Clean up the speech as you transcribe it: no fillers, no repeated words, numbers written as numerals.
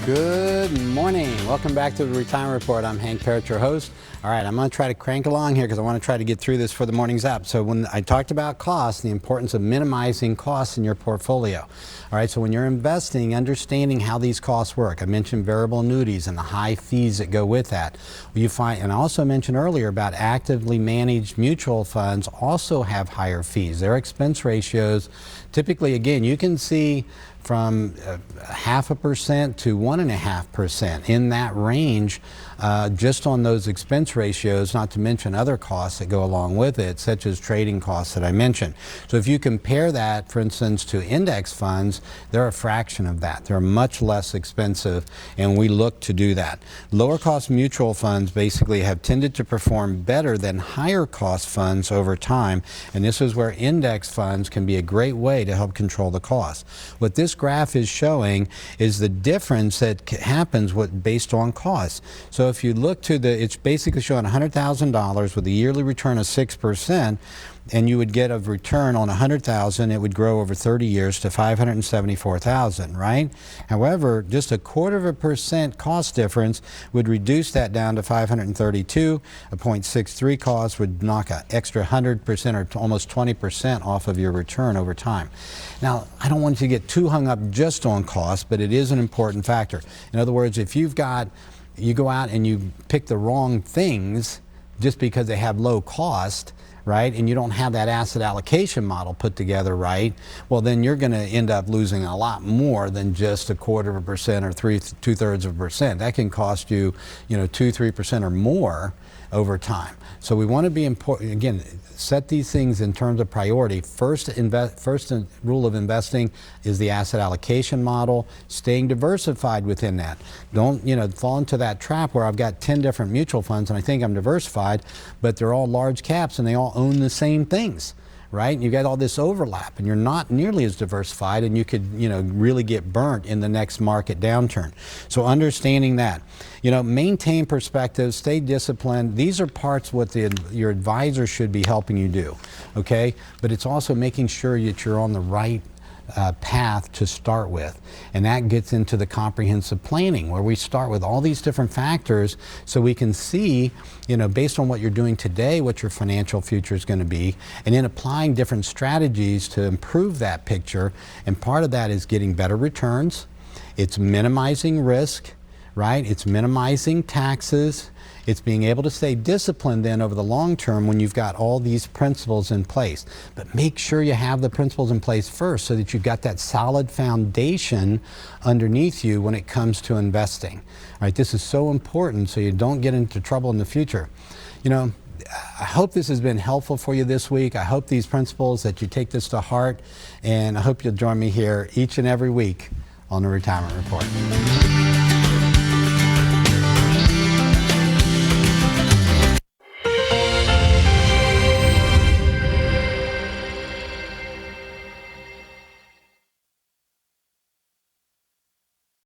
Good morning. Welcome back to the Retirement Report. I'm Hank Parrott, your host. All right, I'm going to try to crank along here because I want to try to get through this for the morning's up. So when I talked about costs, the importance of minimizing costs in your portfolio. All right, so when you're investing, understanding how these costs work. I mentioned variable annuities and the high fees that go with that. You find, and I also mentioned earlier about actively managed mutual funds also have higher fees. Their expense ratios, typically, again, you can see from 0.5% to 1.5% in that range, just on those expense ratios, not to mention other costs that go along with it, such as trading costs that I mentioned. So if you compare that, for instance, to index funds, they're a fraction of that. They're much less expensive, and we look to do that. Lower cost mutual funds basically have tended to perform better than higher cost funds over time, and this is where index funds can be a great way to help control the cost. What this graph is showing is the difference that happens based on costs. So if you look to it's basically showing $100,000 with a yearly return of 6%, and you would get a return on $100,000, it would grow over 30 years to $574,000, right? However, just 0.25% cost difference would reduce that down to $532. A 0.63 cost would knock an extra 100% or almost 20% off of your return over time. Now, I don't want you to get too hung up just on cost, but it is an important factor. In other words, if you go out and you pick the wrong things just because they have low cost, right, and you don't have that asset allocation model put together right, well, then you're going to end up losing a lot more than just 0.25% or 2/3%. That can cost you, 2-3% or more over time. So we want to be important, again, set these things in terms of priority. First rule of investing is the asset allocation model, staying diversified within that. Don't fall into that trap where I've got 10 different mutual funds and I think I'm diversified, but they're all large caps and they all own the same things, right? You got all this overlap and you're not nearly as diversified, and you could really get burnt in the next market downturn. So understanding that, maintain perspective, stay disciplined. These are parts what your advisor should be helping you do, okay? But it's also making sure that you're on the right path to start with, and that gets into the comprehensive planning where we start with all these different factors so we can see, based on what you're doing today, what your financial future is going to be, and then applying different strategies to improve that picture. And part of that is getting better returns, it's minimizing risk, right? It's minimizing taxes. It's being able to stay disciplined then over the long term when you've got all these principles in place. But make sure you have the principles in place first so that you've got that solid foundation underneath you when it comes to investing. All right, this is so important so you don't get into trouble in the future. I hope this has been helpful for you this week. I hope these principles, that you take this to heart, and I hope you'll join me here each and every week on the Retirement Report.